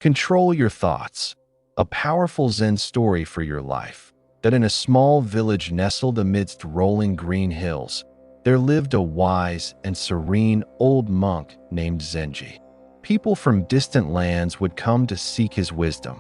Control your thoughts. A powerful Zen story for your life. That in a small village nestled amidst rolling green hills, there lived a wise and serene old monk named Zenji. People from distant lands would come to seek his wisdom.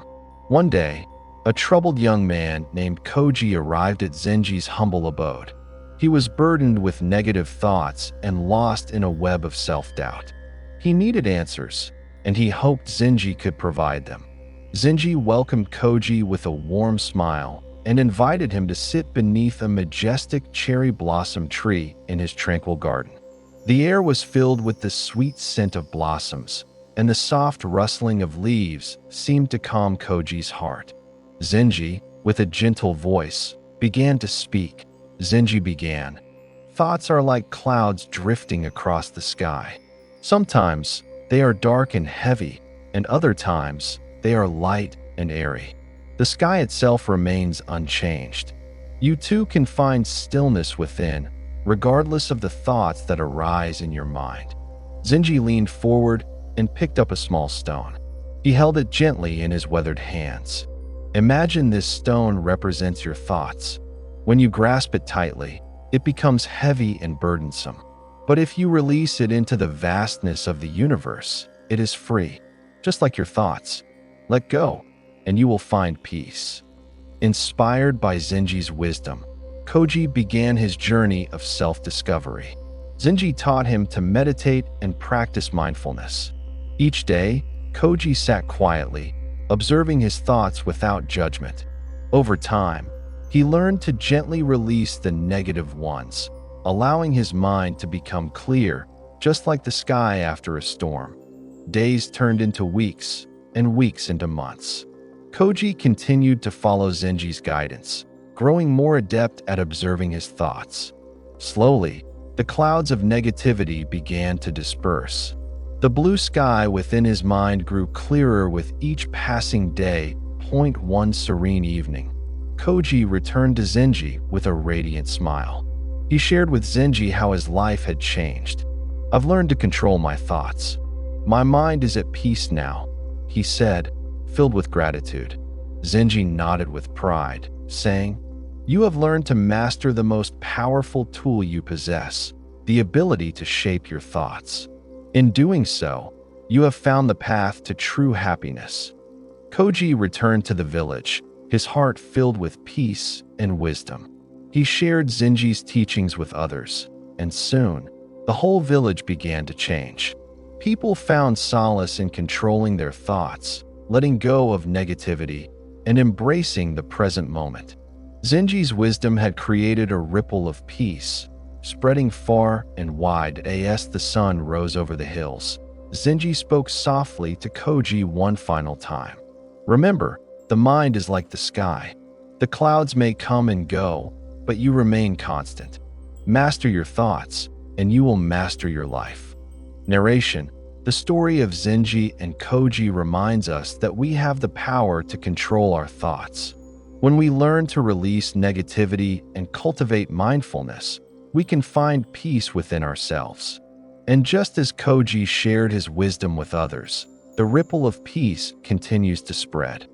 One day, a troubled young man named Koji arrived at Zenji's humble abode. He was burdened with negative thoughts and lost in a web of self-doubt. He needed answers, and he hoped Zenji could provide them. Zenji welcomed Koji with a warm smile and invited him to sit beneath a majestic cherry blossom tree in his tranquil garden. The air was filled with the sweet scent of blossoms, and the soft rustling of leaves seemed to calm Koji's heart. Zenji, with a gentle voice, began to speak. Zenji began, "Thoughts are like clouds drifting across the sky. Sometimes they are dark and heavy, and other times they are light and airy. The sky itself remains unchanged. You too can find stillness within, regardless of the thoughts that arise in your mind." Zenji leaned forward and picked up a small stone. He held it gently in his weathered hands. Imagine this stone represents your thoughts. When you grasp it tightly, it becomes heavy and burdensome. But if you release it into the vastness of the universe, it is free, just like your thoughts. Let go, and you will find peace. Inspired by Zenji's wisdom, Koji began his journey of self-discovery. Zenji taught him to meditate and practice mindfulness. Each day, Koji sat quietly, observing his thoughts without judgment. Over time, he learned to gently release the negative ones, allowing his mind to become clear, just like the sky after a storm. Days turned into weeks, and weeks into months. Koji continued to follow Zenji's guidance, growing more adept at observing his thoughts. Slowly, the clouds of negativity began to disperse. The blue sky within his mind grew clearer with each passing day. One serene evening, Koji returned to Zenji with a radiant smile. He shared with Zenji how his life had changed. "I've learned to control my thoughts. My mind is at peace now," he said, filled with gratitude. Zenji nodded with pride, saying, "You have learned to master the most powerful tool you possess, the ability to shape your thoughts. In doing so, you have found the path to true happiness." Koji returned to the village, his heart filled with peace and wisdom. He shared Zenji's teachings with others, and soon, the whole village began to change. People found solace in controlling their thoughts, letting go of negativity, and embracing the present moment. Zenji's wisdom had created a ripple of peace, spreading far and wide as the sun rose over the hills. Zenji spoke softly to Koji one final time. "Remember, the mind is like the sky. The clouds may come and go, but you remain constant. Master your thoughts, and you will master your life." Narration: the story of Zenji and Koji reminds us that we have the power to control our thoughts. When we learn to release negativity and cultivate mindfulness, we can find peace within ourselves. And just as Koji shared his wisdom with others, the ripple of peace continues to spread.